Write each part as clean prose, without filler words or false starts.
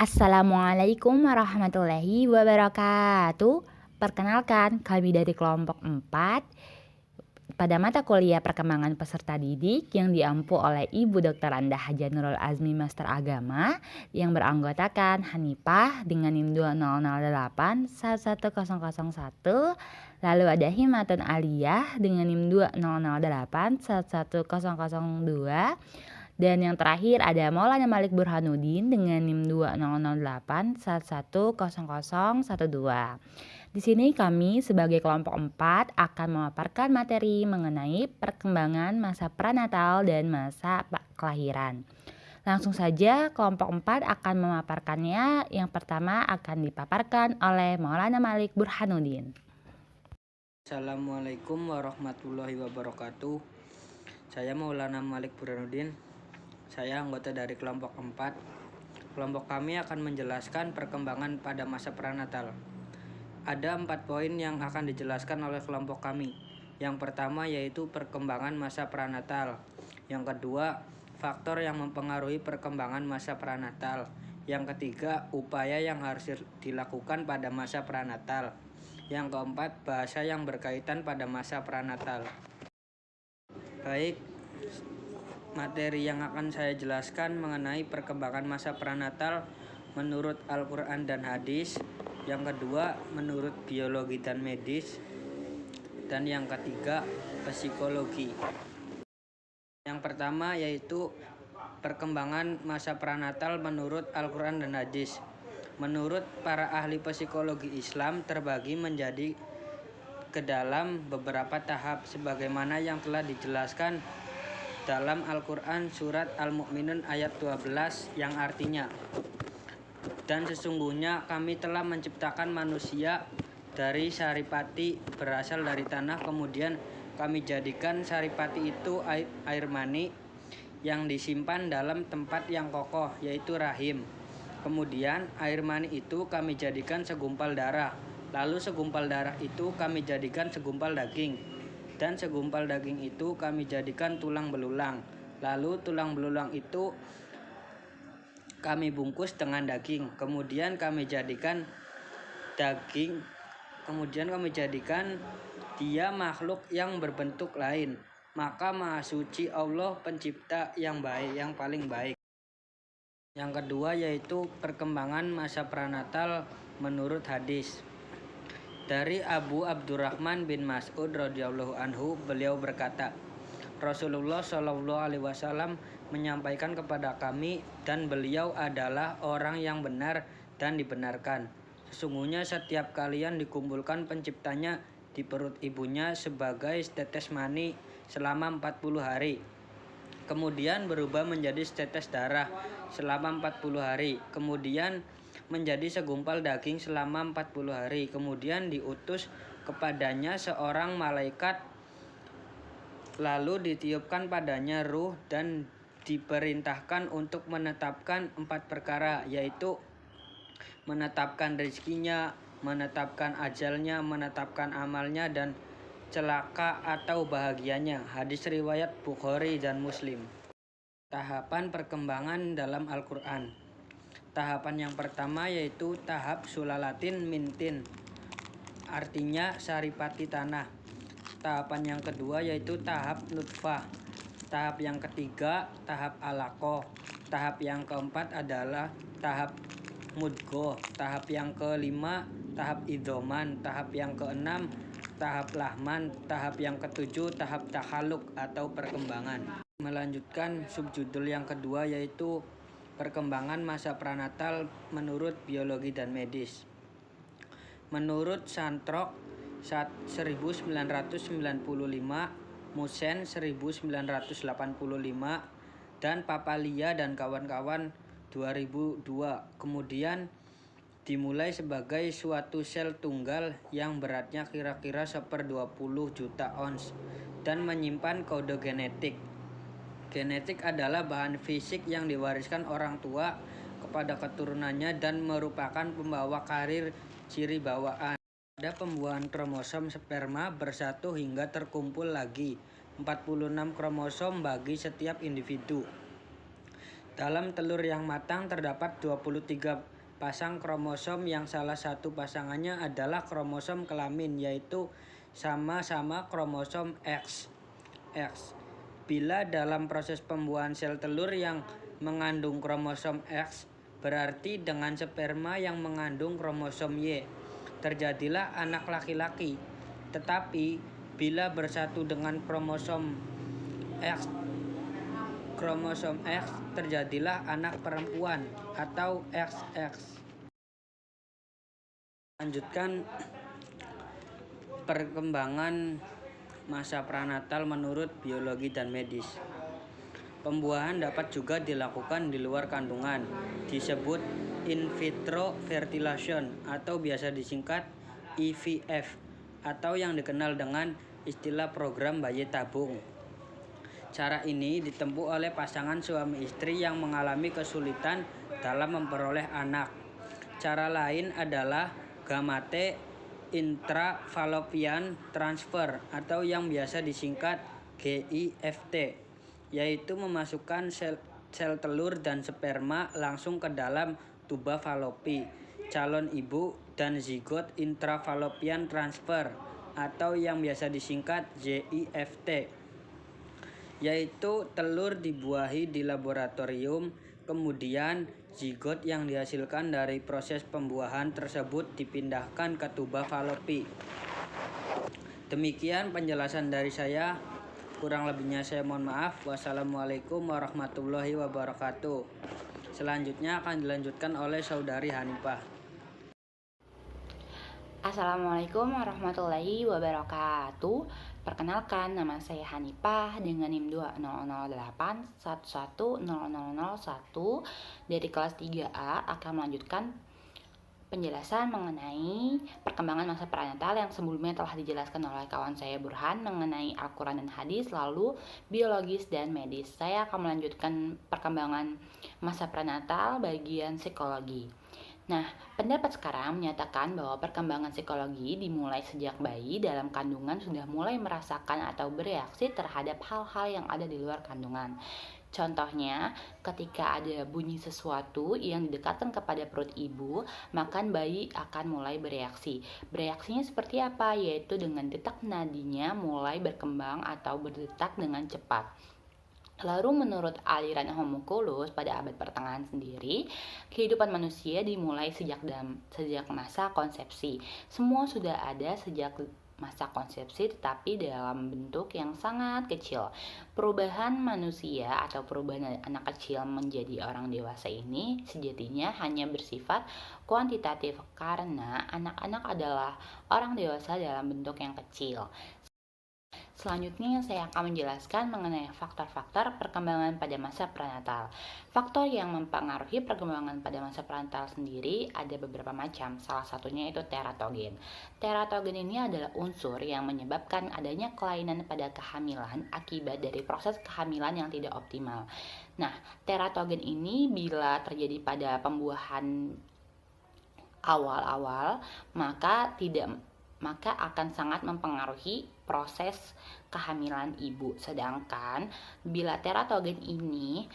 Assalamualaikum warahmatullahi wabarakatuh. Perkenalkan, kami dari kelompok 4 pada mata kuliah perkembangan peserta didik yang diampu oleh Ibu Dr. Anda Haja Nurul Azmi Master Agama yang beranggotakan Hanifah dengan NIM 2008 11001, lalu ada Himatun Aliyah dengan NIM 2008 11002, dan yang terakhir ada Maulana Malik Burhanuddin dengan NIM 2008 1100012. Di sini kami sebagai kelompok 4 akan memaparkan materi mengenai perkembangan masa pranatal dan masa kelahiran. Langsung saja kelompok 4 akan memaparkannya. Yang pertama akan dipaparkan oleh Maulana Malik Burhanuddin. Assalamualaikum warahmatullahi wabarakatuh. Saya Maulana Malik Burhanuddin. Saya anggota dari kelompok 4. Kelompok kami akan menjelaskan perkembangan pada masa pranatal. Ada 4 poin yang akan dijelaskan oleh kelompok kami. Yang pertama yaitu perkembangan masa pranatal. Yang kedua, faktor yang mempengaruhi perkembangan masa pranatal. Yang ketiga, upaya yang harus dilakukan pada masa pranatal. Yang keempat, bahasa yang berkaitan pada masa pranatal. Baik, materi yang akan saya jelaskan mengenai perkembangan masa pranatal menurut Al-Quran dan hadis. Yang kedua, menurut biologi dan medis. Dan yang ketiga, psikologi. Yang pertama yaitu perkembangan masa pranatal menurut Al-Quran dan hadis. Menurut para ahli psikologi Islam terbagi menjadi ke dalam beberapa tahap sebagaimana yang telah dijelaskan dalam Al-Quran surat Al-Mu'minun ayat 12 yang artinya, dan sesungguhnya kami telah menciptakan manusia dari saripati berasal dari tanah, kemudian kami jadikan saripati itu air mani yang disimpan dalam tempat yang kokoh yaitu rahim. Kemudian air mani itu kami jadikan segumpal darah, lalu segumpal darah itu kami jadikan segumpal daging, dan segumpal daging itu kami jadikan tulang belulang, lalu tulang belulang itu kami bungkus dengan daging, kemudian kami jadikan dia makhluk yang berbentuk lain. Maka Maha Suci Allah Pencipta yang baik, yang paling baik. Yang kedua yaitu perkembangan masa pranatal menurut hadis. Dari Abu Abdurrahman bin Mas'ud radhiyallahu anhu, beliau berkata, Rasulullah Shallallahu alaihi wasallam menyampaikan kepada kami, dan beliau adalah orang yang benar dan dibenarkan. Sesungguhnya setiap kalian dikumpulkan penciptanya di perut ibunya sebagai setetes mani selama 40 hari. Kemudian berubah menjadi setetes darah selama 40 hari. Kemudian menjadi segumpal daging selama 40 hari. Kemudian diutus kepadanya seorang malaikat, lalu ditiupkan padanya ruh dan diperintahkan untuk menetapkan 4 perkara, yaitu menetapkan rezekinya, menetapkan ajalnya, menetapkan amalnya, dan celaka atau bahagianya. Hadis riwayat Bukhari dan Muslim. Tahapan perkembangan dalam Al-Quran. Tahapan yang pertama yaitu tahap sulalatin mintin, artinya saripati tanah. Tahapan yang kedua yaitu tahap nutfah. Tahap yang ketiga tahap alaqah. Tahap yang keempat adalah tahap mudghah. Tahap yang kelima tahap idhoman. Tahap yang keenam tahap lahman. Tahap yang ketujuh tahap takhaluk atau perkembangan. Melanjutkan subjudul yang kedua yaitu perkembangan masa pranatal menurut biologi dan medis. Menurut Santrok 1995, Musen 1985, dan Papalia dan kawan-kawan 2002, kemudian dimulai sebagai suatu sel tunggal yang beratnya kira-kira 1/20 juta ons dan menyimpan kode genetik. Genetik adalah bahan fisik yang diwariskan orang tua kepada keturunannya dan merupakan pembawa karir ciri bawaan. Pada pembuahan kromosom sperma bersatu hingga terkumpul lagi 46 kromosom bagi setiap individu. Dalam telur yang matang terdapat 23 pasang kromosom yang salah satu pasangannya adalah kromosom kelamin, yaitu sama-sama kromosom X. Bila dalam proses pembuahan sel telur yang mengandung kromosom X, berarti dengan sperma yang mengandung kromosom Y, terjadilah anak laki-laki. Tetapi bila bersatu dengan kromosom X, terjadilah anak perempuan atau XX. Lanjutkan perkembangan masa pranatal menurut biologi dan medis. Pembuahan dapat juga dilakukan di luar kandungan, disebut in vitro fertilization atau biasa disingkat IVF, atau yang dikenal dengan istilah program bayi tabung. Cara ini ditempuh oleh pasangan suami istri yang mengalami kesulitan dalam memperoleh anak. Cara lain adalah gamete intrafallopian transfer atau yang biasa disingkat GIFT, yaitu memasukkan sel telur dan sperma langsung ke dalam tuba falopi calon ibu, dan zigot intrafallopian transfer atau yang biasa disingkat ZIFT, yaitu telur dibuahi di laboratorium, kemudian zigot yang dihasilkan dari proses pembuahan tersebut dipindahkan ke tuba falopi. Demikian penjelasan dari saya, kurang lebihnya saya mohon maaf. Wassalamualaikum warahmatullahi wabarakatuh. Selanjutnya akan dilanjutkan oleh Saudari Hanifah. Assalamualaikum warahmatullahi wabarakatuh. Perkenalkan, nama saya Hanifah dengan NIM 2008110001 dari kelas 3A akan melanjutkan penjelasan mengenai perkembangan masa prenatal yang sebelumnya telah dijelaskan oleh kawan saya Burhan mengenai Al-Quran dan hadis, lalu biologis dan medis. Saya akan melanjutkan perkembangan masa prenatal bagian psikologi. Nah, pendapat sekarang menyatakan bahwa perkembangan psikologi dimulai sejak bayi dalam kandungan sudah mulai merasakan atau bereaksi terhadap hal-hal yang ada di luar kandungan. Contohnya, ketika ada bunyi sesuatu yang didekatkan kepada perut ibu, maka bayi akan mulai bereaksi. Bereaksinya seperti apa? Yaitu dengan detak nadinya mulai berkembang atau berdetak dengan cepat. Lalu menurut aliran homunculus pada abad pertengahan sendiri, kehidupan manusia dimulai sejak masa konsepsi. Semua sudah ada sejak masa konsepsi, tetapi dalam bentuk yang sangat kecil. Perubahan manusia atau perubahan anak kecil menjadi orang dewasa ini sejatinya hanya bersifat kuantitatif karena anak-anak adalah orang dewasa dalam bentuk yang kecil. Selanjutnya saya akan menjelaskan mengenai faktor-faktor perkembangan pada masa prenatal. Faktor yang mempengaruhi perkembangan pada masa prenatal sendiri ada beberapa macam. Salah satunya itu teratogen. Teratogen ini adalah unsur yang menyebabkan adanya kelainan pada kehamilan akibat dari proses kehamilan yang tidak optimal. Nah, teratogen ini bila terjadi pada pembuahan awal-awal, maka akan sangat mempengaruhi proses kehamilan ibu. Sedangkan bila teratogen ini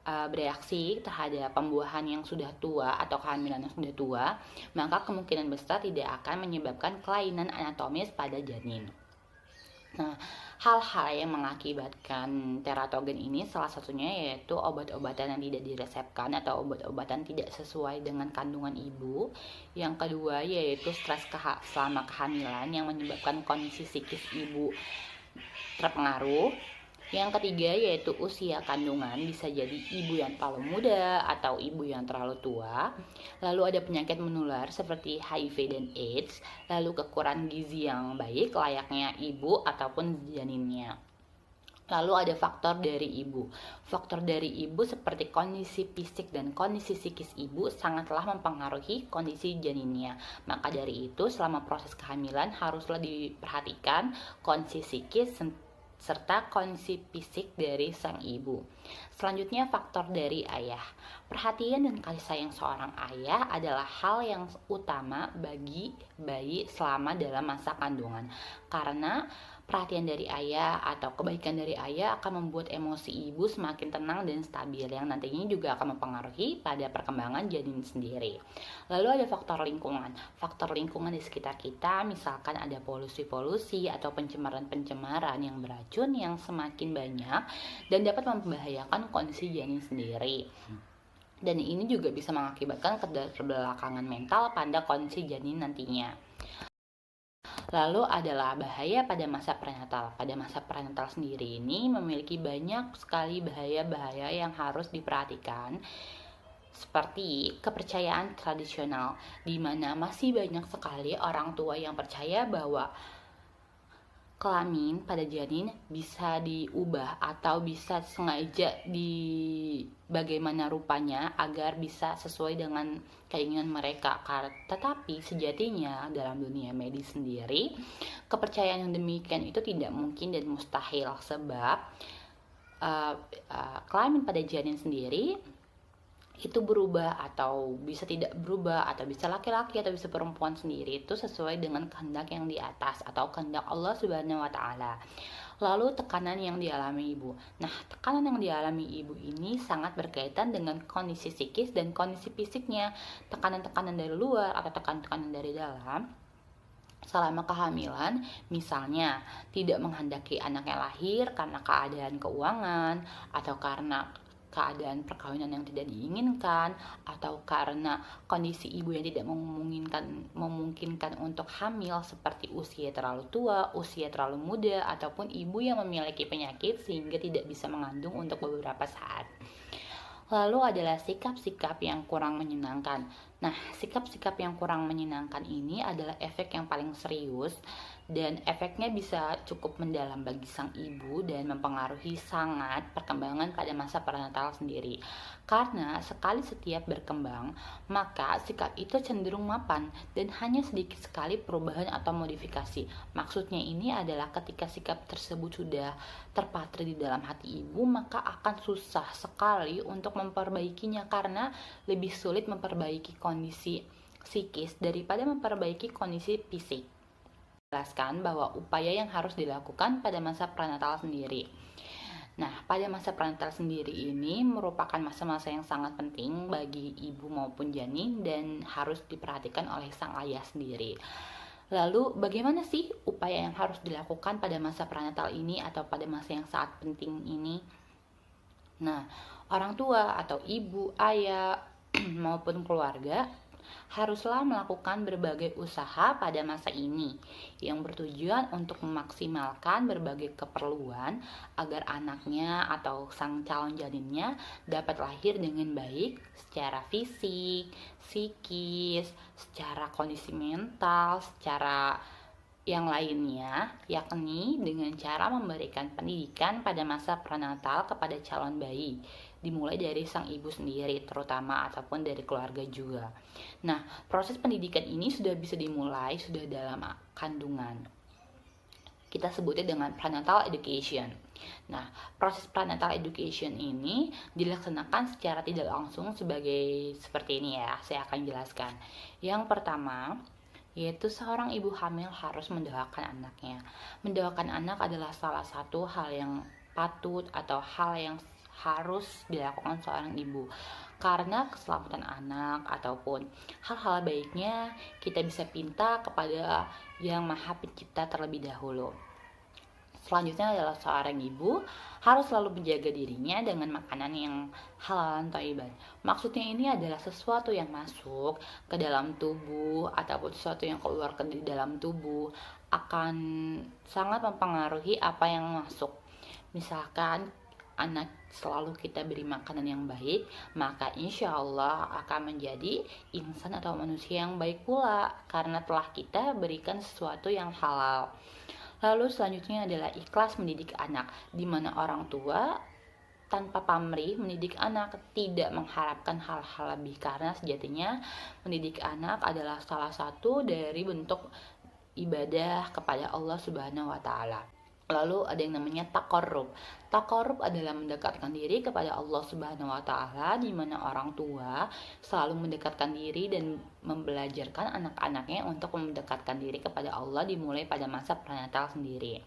bereaksi terhadap pembuahan yang sudah tua atau kehamilan yang sudah tua, maka kemungkinan besar tidak akan menyebabkan kelainan anatomis pada janin. Nah, hal-hal yang mengakibatkan teratogen ini salah satunya yaitu obat-obatan yang tidak diresepkan atau obat-obatan tidak sesuai dengan kandungan ibu. Yang kedua yaitu stres selama kehamilan yang menyebabkan kondisi psikis ibu terpengaruh. Yang ketiga yaitu usia kandungan, bisa jadi ibu yang terlalu muda atau ibu yang terlalu tua. Lalu ada penyakit menular seperti HIV dan AIDS. Lalu kekurangan gizi yang baik layaknya ibu ataupun janinnya. Lalu ada faktor dari ibu. Faktor dari ibu seperti kondisi fisik dan kondisi psikis ibu sangatlah mempengaruhi kondisi janinnya. Maka dari itu selama proses kehamilan haruslah diperhatikan kondisi psikis serta kondisi fisik dari sang ibu. Selanjutnya faktor dari ayah. Perhatian dan kasih sayang seorang ayah adalah hal yang utama bagi bayi selama dalam masa kandungan. Karena Perhatian dari ayah atau kebaikan dari ayah akan membuat emosi ibu semakin tenang dan stabil, yang nantinya juga akan mempengaruhi pada perkembangan janin sendiri. Lalu ada faktor lingkungan. Faktor lingkungan di sekitar kita, misalkan ada polusi-polusi atau pencemaran-pencemaran yang beracun yang semakin banyak dan dapat membahayakan kondisi janin sendiri. Dan ini juga bisa mengakibatkan keterbelakangan mental pada kondisi janin nantinya. Lalu adalah bahaya pada masa prenatal. Pada masa prenatal sendiri ini memiliki banyak sekali bahaya-bahaya yang harus diperhatikan, seperti kepercayaan tradisional, di mana masih banyak sekali orang tua yang percaya bahwa kelamin pada janin bisa diubah atau bisa sengaja di bagaimana rupanya agar bisa sesuai dengan keinginan mereka. Tetapi sejatinya dalam dunia medis sendiri, kepercayaan yang demikian itu tidak mungkin dan mustahil, sebab kelamin pada janin sendiri itu berubah atau bisa tidak berubah, atau bisa laki-laki atau bisa perempuan sendiri, itu sesuai dengan kehendak yang di atas atau kehendak Allah Subhanahu wa taala. Lalu tekanan yang dialami ibu. Nah, tekanan yang dialami ibu ini sangat berkaitan dengan kondisi psikis dan kondisi fisiknya. Tekanan-tekanan dari luar atau tekanan-tekanan dari dalam selama kehamilan, misalnya tidak menghendaki anaknya lahir karena keadaan keuangan, atau karena keadaan perkawinan yang tidak diinginkan, atau karena kondisi ibu yang tidak memungkinkan untuk hamil, seperti usia terlalu tua, usia terlalu muda, ataupun ibu yang memiliki penyakit sehingga tidak bisa mengandung untuk beberapa saat. Lalu adalah sikap-sikap yang kurang menyenangkan. Nah, sikap-sikap yang kurang menyenangkan ini adalah efek yang paling serius, dan efeknya bisa cukup mendalam bagi sang ibu dan mempengaruhi sangat perkembangan pada masa prenatal sendiri. Karena sekali setiap berkembang, maka sikap itu cenderung mapan dan hanya sedikit sekali perubahan atau modifikasi. Maksudnya ini adalah ketika sikap tersebut sudah terpatri di dalam hati ibu, maka akan susah sekali untuk memperbaikinya, karena lebih sulit memperbaiki kondisi psikis daripada memperbaiki kondisi fisik. Jelaskan bahwa upaya yang harus dilakukan pada masa prenatal sendiri. Nah, pada masa prenatal sendiri ini merupakan masa-masa yang sangat penting bagi ibu maupun janin dan harus diperhatikan oleh sang ayah sendiri. Lalu, bagaimana sih upaya yang harus dilakukan pada masa prenatal ini atau pada masa yang sangat penting ini? Nah, orang tua atau ibu, ayah, maupun keluarga haruslah melakukan berbagai usaha pada masa ini yang bertujuan untuk memaksimalkan berbagai keperluan agar anaknya atau sang calon janinnya dapat lahir dengan baik secara fisik, psikis, secara kondisi mental, secara yang lainnya, yakni dengan cara memberikan pendidikan pada masa prenatal kepada calon bayi, dimulai dari sang ibu sendiri terutama, ataupun dari keluarga juga. Nah, proses pendidikan ini sudah bisa dimulai sudah dalam kandungan. Kita sebutnya dengan prenatal education. Nah, proses prenatal education ini dilaksanakan secara tidak langsung seperti ini ya, saya akan jelaskan. Yang pertama, yaitu seorang ibu hamil harus mendoakan anaknya. Mendoakan anak adalah salah satu hal yang patut atau hal yang harus dilakukan seorang ibu, karena keselamatan anak ataupun hal-hal baiknya kita bisa pinta kepada Yang Maha Pencipta terlebih dahulu. Selanjutnya adalah seorang ibu harus selalu menjaga dirinya dengan makanan yang halal dan thayyiban. Maksudnya ini adalah sesuatu yang masuk ke dalam tubuh ataupun sesuatu yang keluar ke dalam tubuh akan sangat mempengaruhi apa yang masuk. Misalkan anak selalu kita beri makanan yang baik, maka insya Allah akan menjadi insan atau manusia yang baik pula, karena telah kita berikan sesuatu yang halal. Lalu selanjutnya adalah ikhlas mendidik anak, di mana orang tua tanpa pamrih mendidik anak, tidak mengharapkan hal-hal lebih, karena sejatinya mendidik anak adalah salah satu dari bentuk ibadah kepada Allah Subhanahu wa taala. Lalu ada yang namanya takarrub. Takarrub adalah mendekatkan diri kepada Allah Subhanahu wa taala, di mana orang tua selalu mendekatkan diri dan membelajarkan anak-anaknya untuk mendekatkan diri kepada Allah dimulai pada masa prenatal sendiri.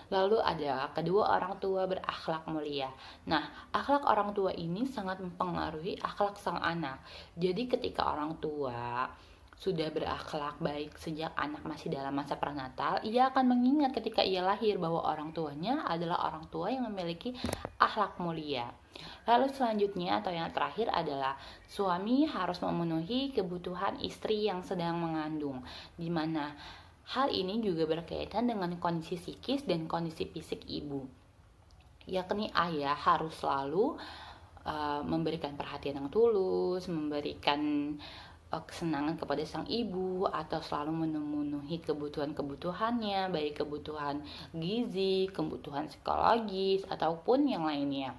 Lalu ada kedua, orang tua berakhlak mulia. Nah, akhlak orang tua ini sangat mempengaruhi akhlak sang anak. Jadi ketika orang tua sudah berakhlak baik sejak anak masih dalam masa prenatal, ia akan mengingat ketika ia lahir bahwa orang tuanya adalah orang tua yang memiliki akhlak mulia. Lalu selanjutnya atau yang terakhir adalah suami harus memenuhi kebutuhan istri yang sedang mengandung, di mana hal ini juga berkaitan dengan kondisi psikis dan kondisi fisik ibu. Yakni ayah harus selalu memberikan perhatian yang tulus, memberikan kesenangan kepada sang ibu, atau selalu memenuhi kebutuhan-kebutuhannya, baik kebutuhan gizi, kebutuhan psikologis, ataupun yang lainnya.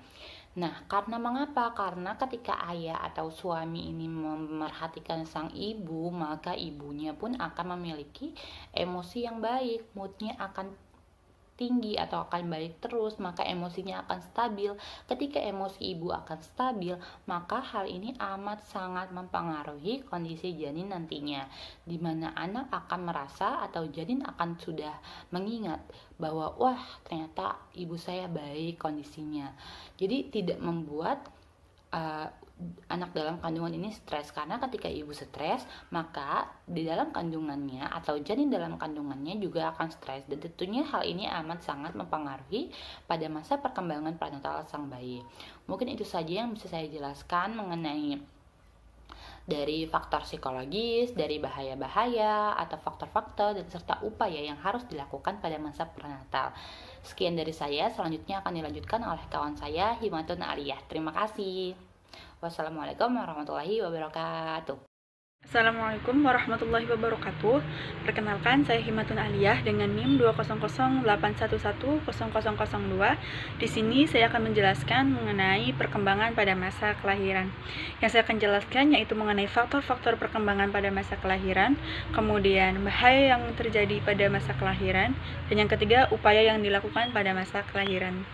Nah, karena mengapa? Karena ketika ayah atau suami ini memerhatikan sang ibu, maka ibunya pun akan memiliki emosi yang baik, moodnya akan tinggi atau akan baik terus, maka emosinya akan stabil. Ketika emosi ibu akan stabil, maka hal ini amat sangat mempengaruhi kondisi janin nantinya, di mana anak akan merasa atau janin akan sudah mengingat bahwa wah, ternyata ibu saya baik kondisinya. Jadi tidak membuat anak dalam kandungan ini stres, karena ketika ibu stres, maka di dalam kandungannya atau janin dalam kandungannya juga akan stres, dan tentunya hal ini amat sangat mempengaruhi pada masa perkembangan prenatal sang bayi. Mungkin itu saja yang bisa saya jelaskan mengenai dari faktor psikologis, dari bahaya-bahaya atau faktor-faktor dan serta upaya yang harus dilakukan pada masa prenatal. Sekian dari saya, selanjutnya akan dilanjutkan oleh kawan saya Himatun Aliyah. Terima kasih. Wassalamualaikum warahmatullahi wabarakatuh. Assalamualaikum warahmatullahi wabarakatuh. Perkenalkan, saya Himatun Aliyah dengan NIM 20081110002. Di sini saya akan menjelaskan mengenai perkembangan pada masa kelahiran. Yang saya akan jelaskan yaitu mengenai faktor-faktor perkembangan pada masa kelahiran, kemudian bahaya yang terjadi pada masa kelahiran, dan yang ketiga, upaya yang dilakukan pada masa kelahiran.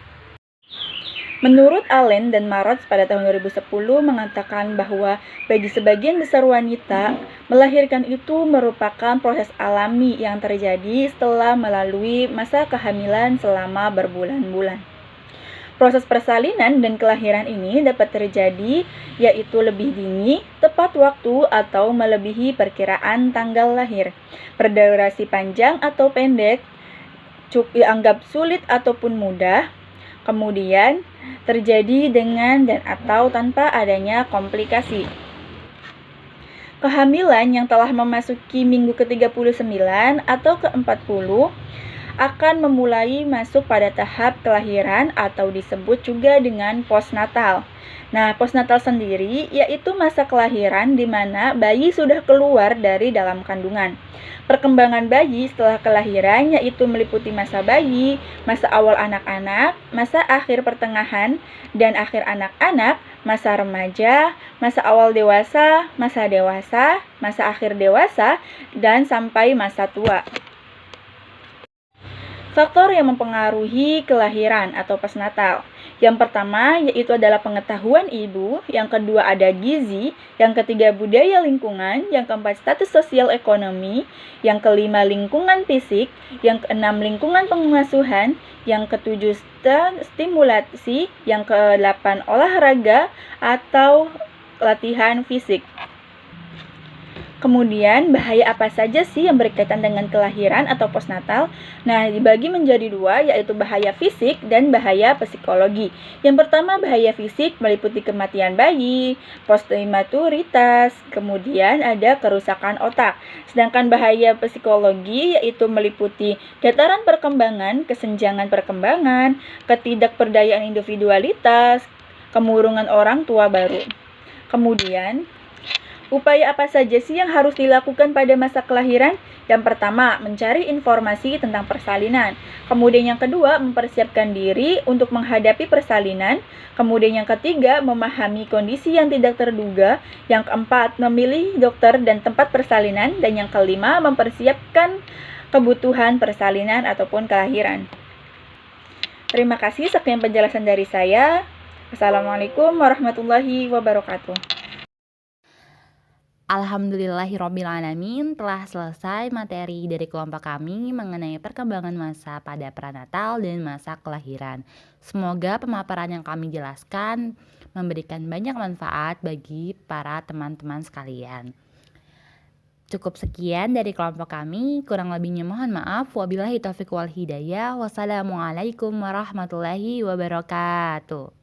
Menurut Allen dan Marotz pada tahun 2010 mengatakan bahwa bagi sebagian besar wanita, melahirkan itu merupakan proses alami yang terjadi setelah melalui masa kehamilan selama berbulan-bulan. Proses persalinan dan kelahiran ini dapat terjadi yaitu lebih dini, tepat waktu, atau melebihi perkiraan tanggal lahir. Berdurasi panjang atau pendek, dianggap sulit ataupun mudah, kemudian terjadi dengan dan atau tanpa adanya komplikasi. Kehamilan yang telah memasuki minggu ke-39 atau ke-40 akan memulai masuk pada tahap kelahiran atau disebut juga dengan postnatal. Nah, postnatal sendiri yaitu masa kelahiran di mana bayi sudah keluar dari dalam kandungan. Perkembangan bayi setelah kelahiran yaitu meliputi masa bayi, masa awal anak-anak, masa akhir pertengahan dan akhir anak-anak, masa remaja, masa awal dewasa, masa akhir dewasa, dan sampai masa tua. Faktor yang mempengaruhi kelahiran atau postnatal. Yang pertama yaitu adalah pengetahuan ibu, yang kedua ada gizi, yang ketiga budaya lingkungan, yang keempat status sosial ekonomi, yang kelima lingkungan fisik, yang keenam lingkungan pengasuhan, yang ketujuh stimulasi, yang kedelapan olahraga atau latihan fisik. Kemudian, bahaya apa saja sih yang berkaitan dengan kelahiran atau postnatal? Nah, dibagi menjadi dua, yaitu bahaya fisik dan bahaya psikologi. Yang pertama, bahaya fisik meliputi kematian bayi, postimaturitas, kemudian ada kerusakan otak. Sedangkan bahaya psikologi yaitu meliputi dataran perkembangan, kesenjangan perkembangan, ketidakberdayaan individualitas, kemurungan orang tua baru. Kemudian, upaya apa saja sih yang harus dilakukan pada masa kelahiran? Yang pertama, mencari informasi tentang persalinan. Kemudian yang kedua, mempersiapkan diri untuk menghadapi persalinan. Kemudian yang ketiga, memahami kondisi yang tidak terduga. Yang keempat, memilih dokter dan tempat persalinan. Dan yang kelima, mempersiapkan kebutuhan persalinan ataupun kelahiran. Terima kasih, sekian penjelasan dari saya. Assalamualaikum warahmatullahi wabarakatuh. Alhamdulillahirrabbilalamin, telah selesai materi dari kelompok kami mengenai perkembangan masa pada prenatal dan masa kelahiran. Semoga pemaparan yang kami jelaskan memberikan banyak manfaat bagi para teman-teman sekalian. Cukup sekian dari kelompok kami, kurang lebihnya mohon maaf. Wabillahi taufiq wal hidayah. Wassalamualaikum warahmatullahi wabarakatuh.